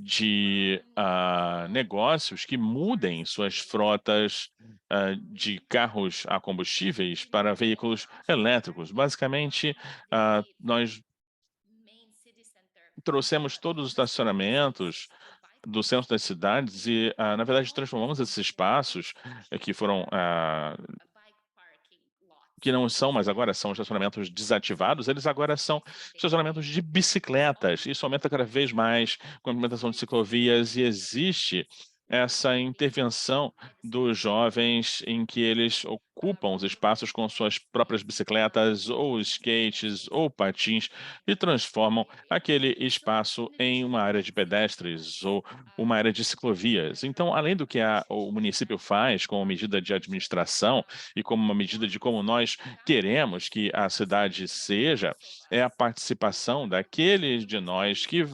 de negócios que mudem suas frotas de carros a combustíveis para veículos elétricos. Basicamente, nós trouxemos todos os estacionamentos do centro das cidades e, na verdade, transformamos esses espaços que foram que não são mais agora, são estacionamentos desativados, eles agora são estacionamentos de bicicletas. Isso aumenta cada vez mais com a implementação de ciclovias e existe essa intervenção dos jovens em que eles ocupam os espaços com suas próprias bicicletas ou skates ou patins e transformam aquele espaço em uma área de pedestres ou uma área de ciclovias. Então, além do que o município faz como medida de administração, e como uma medida de como nós queremos que a cidade seja, é a participação daqueles de nós que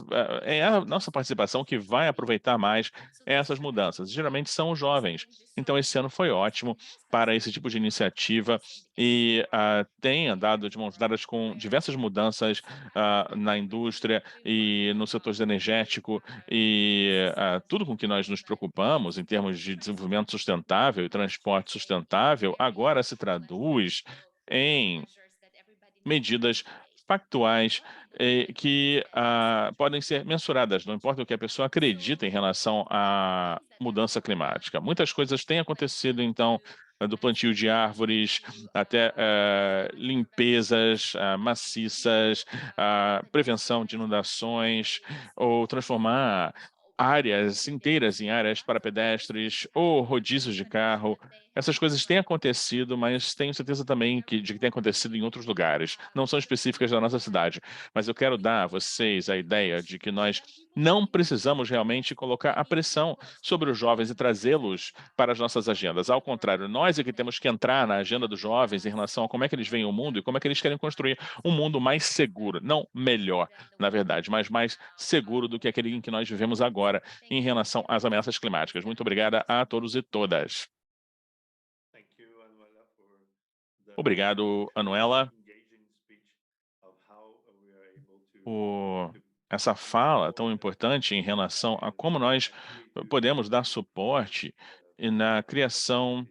é a nossa participação que vai aproveitar mais essas mudanças. Geralmente são os jovens. Então, esse ano foi ótimo para esse tipo de iniciativa e tem andado de mãos dadas com diversas mudanças na indústria e no setor energético e tudo com que nós nos preocupamos em termos de desenvolvimento sustentável e transporte sustentável, agora se traduz em medidas factuais que podem ser mensuradas, não importa o que a pessoa acredita em relação à mudança climática. Muitas coisas têm acontecido, então, do plantio de árvores até limpezas maciças, prevenção de inundações, ou transformar áreas inteiras em áreas para pedestres, ou rodízios de carro. Essas coisas têm acontecido, mas tenho certeza também de que tem acontecido em outros lugares. Não são específicas da nossa cidade, mas eu quero dar a vocês a ideia de que nós não precisamos realmente colocar a pressão sobre os jovens e trazê-los para as nossas agendas. Ao contrário, nós é que temos que entrar na agenda dos jovens em relação a como é que eles veem o mundo e como é que eles querem construir um mundo mais seguro, não melhor, na verdade, mas mais seguro do que aquele em que nós vivemos agora em relação às ameaças climáticas. Muito obrigada a todos e todas. Obrigado, Anuela, por essa fala tão importante em relação a como nós podemos dar suporte na criação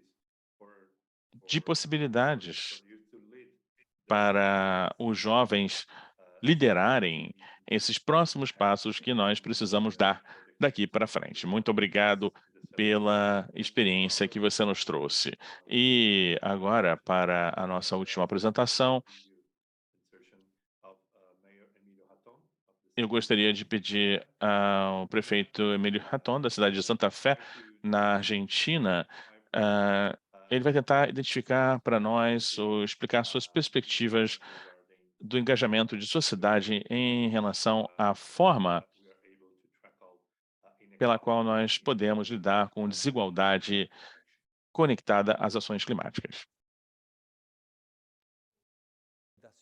de possibilidades para os jovens liderarem esses próximos passos que nós precisamos dar daqui para frente. Muito obrigado pela experiência que você nos trouxe. E agora, para a nossa última apresentação, eu gostaria de pedir ao prefeito Emílio Raton, da cidade de Santa Fé, na Argentina, ele vai tentar identificar para nós ou explicar suas perspectivas do engajamento de sua cidade em relação à forma pela qual nós podemos lidar com desigualdade conectada às ações climáticas.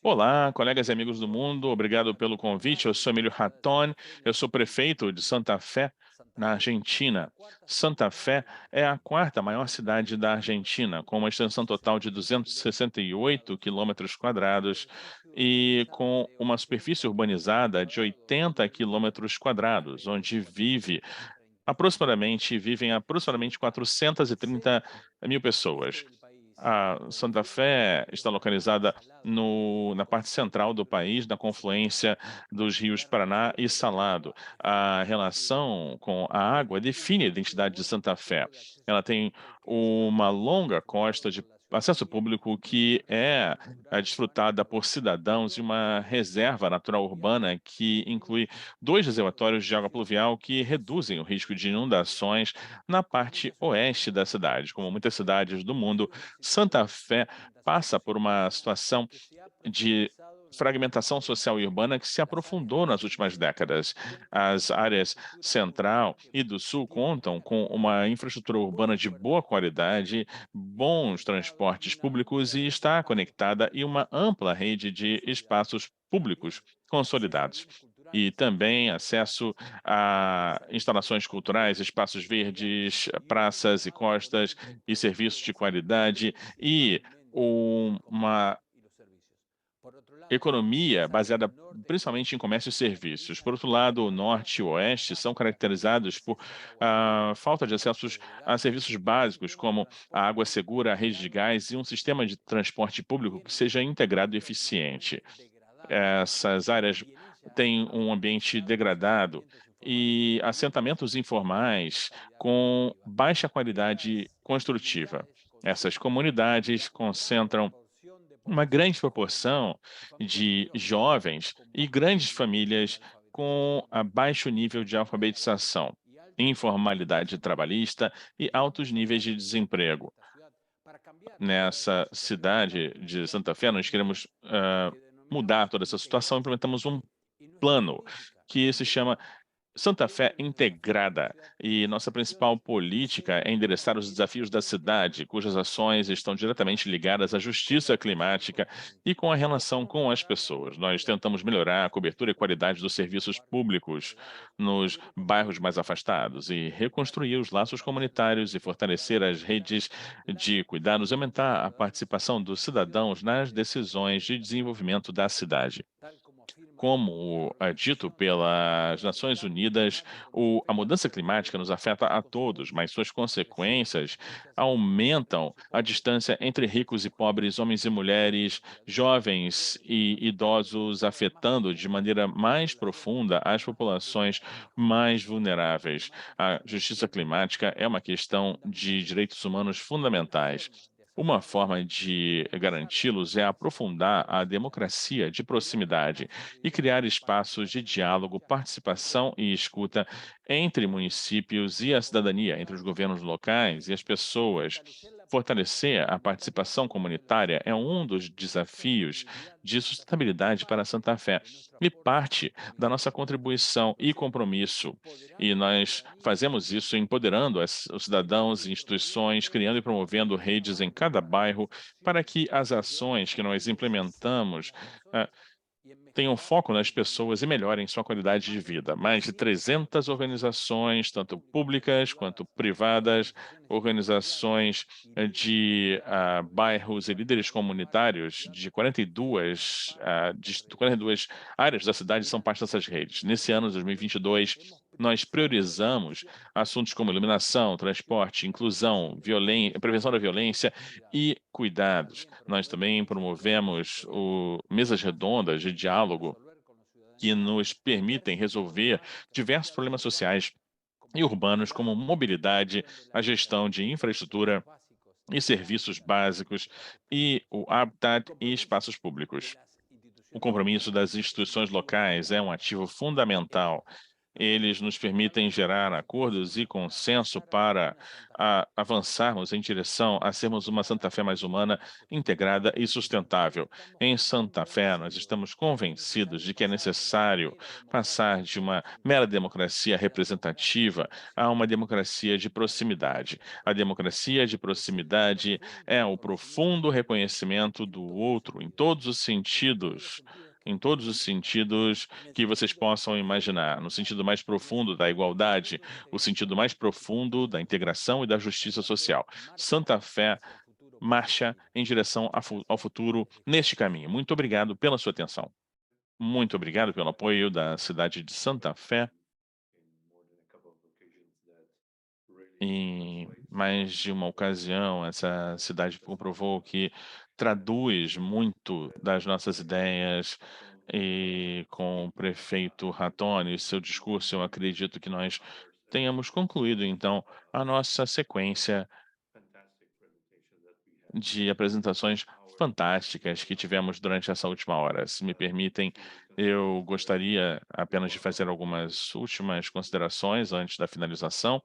Olá, colegas e amigos do mundo, obrigado pelo convite. Eu sou Emílio Raton, eu sou prefeito de Santa Fé, na Argentina. Santa Fé é a quarta maior cidade da Argentina, com uma extensão total de 268 quilômetros quadrados e com uma superfície urbanizada de 80 quilômetros quadrados, onde vivem aproximadamente 430 mil pessoas. A Santa Fé está localizada na parte central do país, na confluência dos rios Paraná e Salado. A relação com a água define a identidade de Santa Fé. Ela tem uma longa costa de acesso público que é desfrutada por cidadãos e uma reserva natural urbana que inclui dois reservatórios de água pluvial que reduzem o risco de inundações na parte oeste da cidade. Como muitas cidades do mundo, Santa Fé passa por uma situação de fragmentação social e urbana que se aprofundou nas últimas décadas. As áreas central e do sul contam com uma infraestrutura urbana de boa qualidade, bons transportes públicos e está conectada e uma ampla rede de espaços públicos consolidados. E também acesso a instalações culturais, espaços verdes, praças e costas e serviços de qualidade e uma economia baseada principalmente em comércio e serviços. Por outro lado, o norte e o oeste são caracterizados por falta de acessos a serviços básicos, como a água segura, a rede de gás e um sistema de transporte público que seja integrado e eficiente. Essas áreas têm um ambiente degradado e assentamentos informais com baixa qualidade construtiva. Essas comunidades concentram uma grande proporção de jovens e grandes famílias com baixo nível de alfabetização, informalidade trabalhista e altos níveis de desemprego. Nessa cidade de Santa Fé, nós queremos mudar toda essa situação, implementamos um plano que se chama Santa Fé integrada, e nossa principal política é endereçar os desafios da cidade, cujas ações estão diretamente ligadas à justiça climática e com a relação com as pessoas. Nós tentamos melhorar a cobertura e qualidade dos serviços públicos nos bairros mais afastados e reconstruir os laços comunitários e fortalecer as redes de cuidados, aumentar a participação dos cidadãos nas decisões de desenvolvimento da cidade. Como é dito pelas Nações Unidas, a mudança climática nos afeta a todos, mas suas consequências aumentam a distância entre ricos e pobres, homens e mulheres, jovens e idosos, afetando de maneira mais profunda as populações mais vulneráveis. A justiça climática é uma questão de direitos humanos fundamentais. Uma forma de garanti-los é aprofundar a democracia de proximidade e criar espaços de diálogo, participação e escuta entre municípios e a cidadania, entre os governos locais e as pessoas. Fortalecer a participação comunitária é um dos desafios de sustentabilidade para Santa Fé e parte da nossa contribuição e compromisso. E nós fazemos isso empoderando os cidadãos e instituições, criando e promovendo redes em cada bairro para que as ações que nós implementamos ah, tenham foco nas pessoas e melhorem sua qualidade de vida. Mais de 300 organizações, tanto públicas quanto privadas, organizações de bairros e líderes comunitários de 42 áreas da cidade são parte dessas redes. Nesse ano de 2022, nós priorizamos assuntos como iluminação, transporte, inclusão, prevenção da violência e cuidados. Nós também promovemos mesas redondas de diálogo que nos permitem resolver diversos problemas sociais e urbanos, como mobilidade, a gestão de infraestrutura e serviços básicos e o habitat e espaços públicos. O compromisso das instituições locais é um ativo fundamental. Eles nos permitem gerar acordos e consenso para avançarmos em direção a sermos uma Santa Fé mais humana, integrada e sustentável. Em Santa Fé, nós estamos convencidos de que é necessário passar de uma mera democracia representativa a uma democracia de proximidade. A democracia de proximidade é o profundo reconhecimento do outro em todos os sentidos que vocês possam imaginar, no sentido mais profundo da igualdade, o sentido mais profundo da integração e da justiça social. Santa Fé marcha em direção ao futuro neste caminho. Muito obrigado pela sua atenção. Muito obrigado pelo apoio da cidade de Santa Fé. Em mais de uma ocasião, essa cidade comprovou que traduz muito das nossas ideias, e com o prefeito Rattoni, seu discurso, eu acredito que nós tenhamos concluído, então, a nossa sequência de apresentações fantásticas que tivemos durante essa última hora. Se me permitem, eu gostaria apenas de fazer algumas últimas considerações antes da finalização.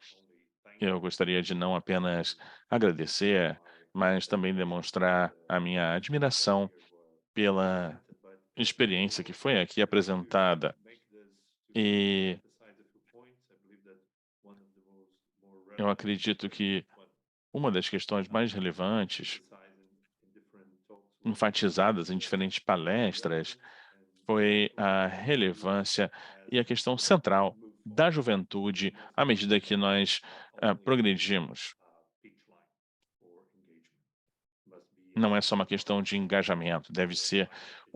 Eu gostaria de não apenas agradecer, mas também demonstrar a minha admiração pela experiência que foi aqui apresentada. E eu acredito que uma das questões mais relevantes, enfatizadas em diferentes palestras, foi a relevância e a questão central da juventude à medida que nós progredimos. Não é só uma questão de engajamento, deve ser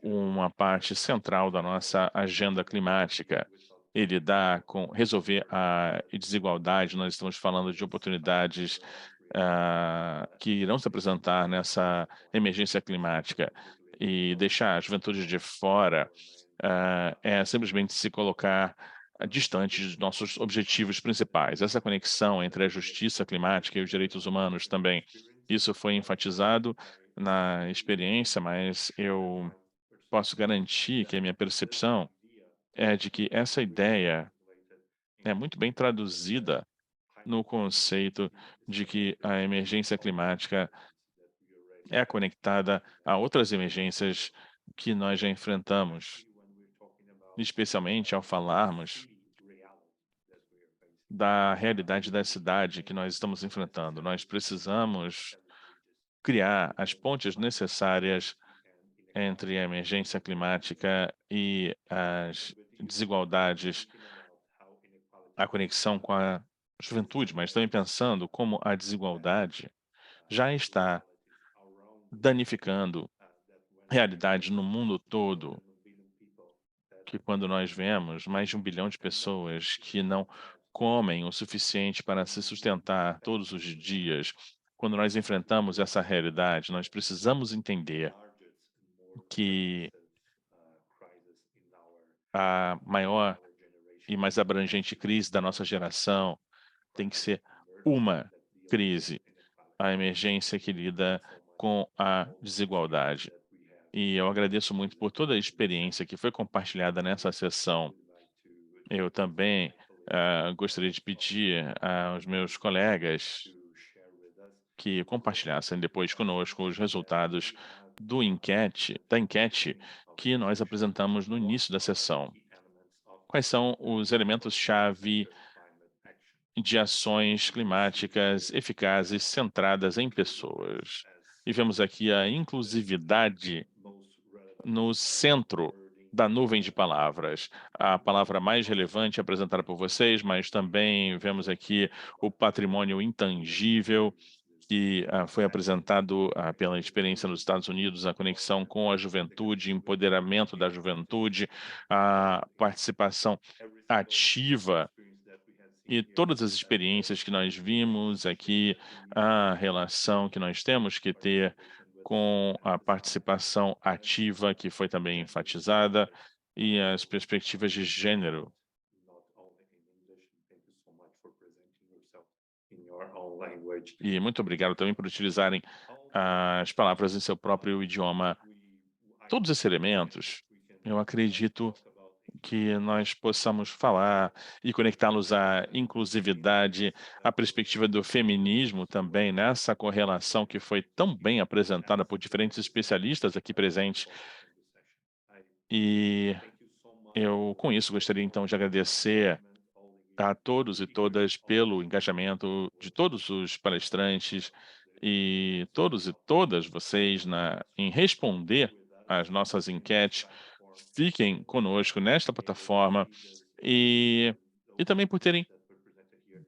uma parte central da nossa agenda climática. E lidar com resolver a desigualdade, nós estamos falando de oportunidades que irão se apresentar nessa emergência climática. E deixar a juventude de fora é simplesmente se colocar distante dos nossos objetivos principais. Essa conexão entre a justiça climática e os direitos humanos também, isso foi enfatizado na experiência, mas eu posso garantir que a minha percepção é de que essa ideia é muito bem traduzida no conceito de que a emergência climática é conectada a outras emergências que nós já enfrentamos, especialmente ao falarmos da realidade da cidade que nós estamos enfrentando. Nós precisamos criar as pontes necessárias entre a emergência climática e as desigualdades, a conexão com a juventude, mas também pensando como a desigualdade já está danificando realidade no mundo todo, que quando nós vemos mais de 1 bilhão de pessoas que não comem o suficiente para se sustentar todos os dias, quando nós enfrentamos essa realidade, nós precisamos entender que a maior e mais abrangente crise da nossa geração tem que ser uma crise, a emergência que lida com a desigualdade. E eu agradeço muito por toda a experiência que foi compartilhada nessa sessão. Eu também gostaria de pedir aos meus colegas que compartilhassem depois conosco os resultados da enquete que nós apresentamos no início da sessão. Quais são os elementos-chave de ações climáticas eficazes centradas em pessoas? E vemos aqui a inclusividade no centro da nuvem de palavras. A palavra mais relevante apresentada por vocês, mas também vemos aqui o patrimônio intangível, que foi apresentado pela experiência nos Estados Unidos, a conexão com a juventude, empoderamento da juventude, a participação ativa e todas as experiências que nós vimos aqui, a relação que nós temos que ter com a participação ativa, que foi também enfatizada, e as perspectivas de gênero. E muito obrigado também por utilizarem as palavras em seu próprio idioma. Todos esses elementos, eu acredito que nós possamos falar e conectá-los à inclusividade, à perspectiva do feminismo também, nessa correlação que foi tão bem apresentada por diferentes especialistas aqui presentes. E eu, com isso, gostaria então de agradecer a todos e todas pelo engajamento de todos os palestrantes e todos e todas vocês em responder às nossas enquetes. Fiquem conosco nesta plataforma e, e também por terem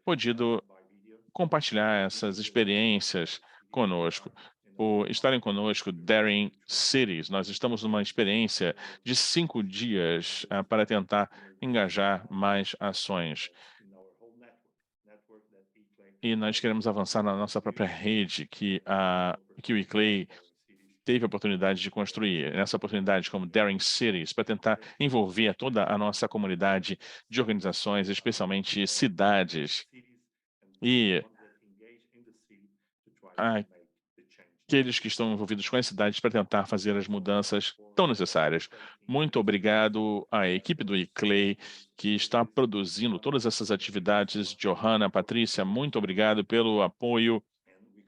podido compartilhar essas experiências conosco, por estarem conosco, Daring Cities. Nós estamos numa experiência de 5 dias para tentar engajar mais ações. E nós queremos avançar na nossa própria rede que o ICLEI teve a oportunidade de construir. Nessa oportunidade como Daring Cities, para tentar envolver toda a nossa comunidade de organizações, especialmente cidades, e aqueles que estão envolvidos com as cidades para tentar fazer as mudanças tão necessárias. Muito obrigado à equipe do ICLEI que está produzindo todas essas atividades. Johanna, Patrícia, muito obrigado pelo apoio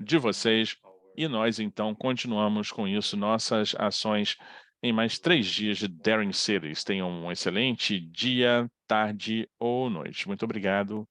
de vocês. E nós, então, continuamos com isso, nossas ações em mais 3 dias de Daring Cities. Tenham um excelente dia, tarde ou noite. Muito obrigado